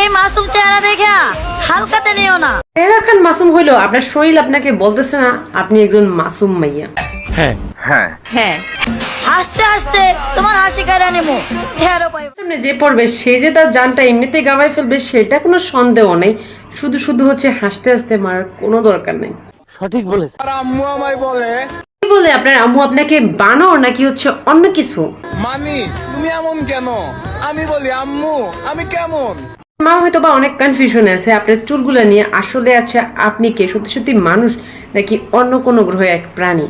এই মাসুম চেহারা দেখে হালকাতে নিও না। এরা খান মাসুম হইলো আপনার শরীর আপনাকে বলতেছে না আপনি একজন মাসুম মাইয়া। হ্যাঁ হ্যাঁ হ্যাঁ, হাসতে হাসতে তোমার হাসি কারা নেবো। সামনে যে পড়বে সে যে তার জানটা এমনিতেই গাওয়াই ফেলবে সেটা কোনো সন্দেহ নেই। শুধু শুধু হচ্ছে হাসতে হাসতে মারার কোনো দরকার নেই। সঠিক বলেছে। আর আম্মু আমায় বলে, কি বলে আপনার আম্মু আপনাকে বানর নাকি হচ্ছে অন্য কিছু? মানি তুমি এমন কেন? আমি বলি আম্মু আমি কেমন? মা হয়তো বা অনেক কনফিউশনে আছে আপনার চুলগুলো নিয়ে। আসলে আছে আপনি কে, সত্যি সত্যি মানুষ নাকি অন্য কোনো গ্রহে এক প্রাণী?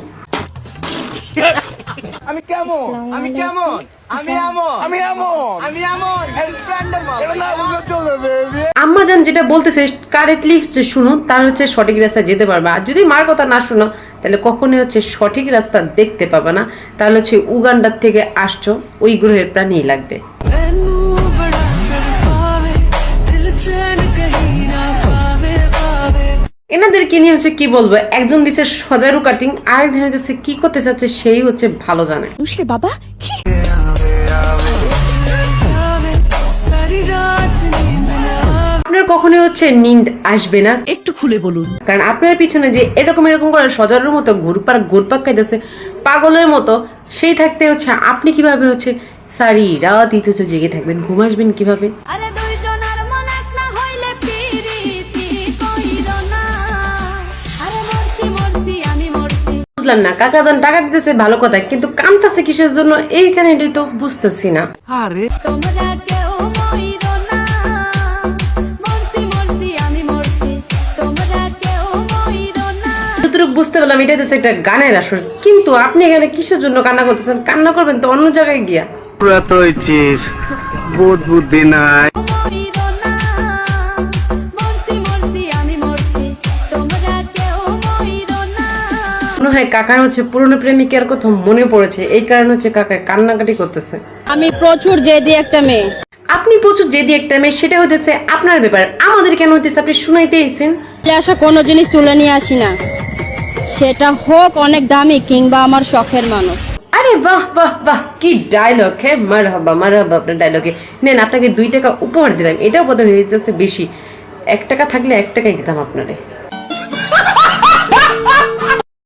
আমি কেমন? আমি কেমন? আমি এমন, আমি এমন, আমি এমন। এটা না বুঝলে চলবে বেবি। আম্মা জান যেটা বলতেছে কারেক্টলি হচ্ছে শুনুন, তার হচ্ছে সঠিক রাস্তা যেতে পারবে। আর যদি মার কথা না শুনো তাহলে কখনোই হচ্ছে সঠিক রাস্তা দেখতে পাবে না। তাহলে হচ্ছে উগান্ডার থেকে আসছো ওই গ্রহের প্রাণী লাগবে। এনাদেরকে নিয়ে হচ্ছে কি বলবো, একজন দিচ্ছে সজারু কাটিং, আরেকজন হচ্ছে কি করতে চাচ্ছে সেই হচ্ছে ভালো জানে। বুঝলে বাবা, আপনার কখনোই হচ্ছে নিন্দ আসবে না, একটু খুলে বলুন। কারণ আপনার পিছনে যে এরকম করে সজারুর মতো ঘুরপাক খাইতেছে পাগলের মতো, সেই থাকতে হচ্ছে আপনি কিভাবে হচ্ছে সারি রাত হচ্ছে জেগে থাকবেন, ঘুম আসবেন কিভাবে? বুঝলাম না, কাকা যান টাকা দিতেছে ভালো কথা, কিন্তু কামতাছে কিসের জন্য এইখানে এটাই তো বুঝতেছি না। আরে যতটুকু বুঝতে পারলাম এটা হচ্ছে একটা গানের আসর, কিন্তু আপনি এখানে কিসের জন্য কান্না করতেছেন? কান্না করবেন তো অন্য জায়গায় গিয়া। পুরা তো হইছিস, বোধ বুদ্ধি নাই। মনে হয় কাকার হচ্ছে পুরনো প্রেমিকার কথা মনে পড়েছে, এই কারণে হচ্ছে কাকা কান্নাকাটি করতেছে। আমি প্রচুর জেদি একটা মেয়ে। আপনি প্রচুর জেদি একটা মেয়ে, সেটা হইতেছে আপনার ব্যাপার, আমাদের কেন হইতেছে আপনি শুনাইতে আইছেন। আসা কোনো জিনিস তুলে নিয়ে আসি না, সেটা হোক অনেক দামি কিংবা আমার শখের মানুষ। আরে বাহ বাহ বাহ, কি ডায়লগ! হ্যাঁ মারহাবা আপনার ডায়লগে। নেন, আপনাকে 2 টাকা উপহার দিলাম, এটাও বোধহয় হয়ে যাচ্ছে বেশি। 1 টাকা থাকলে 1 টাকাই দিতাম আপনারে।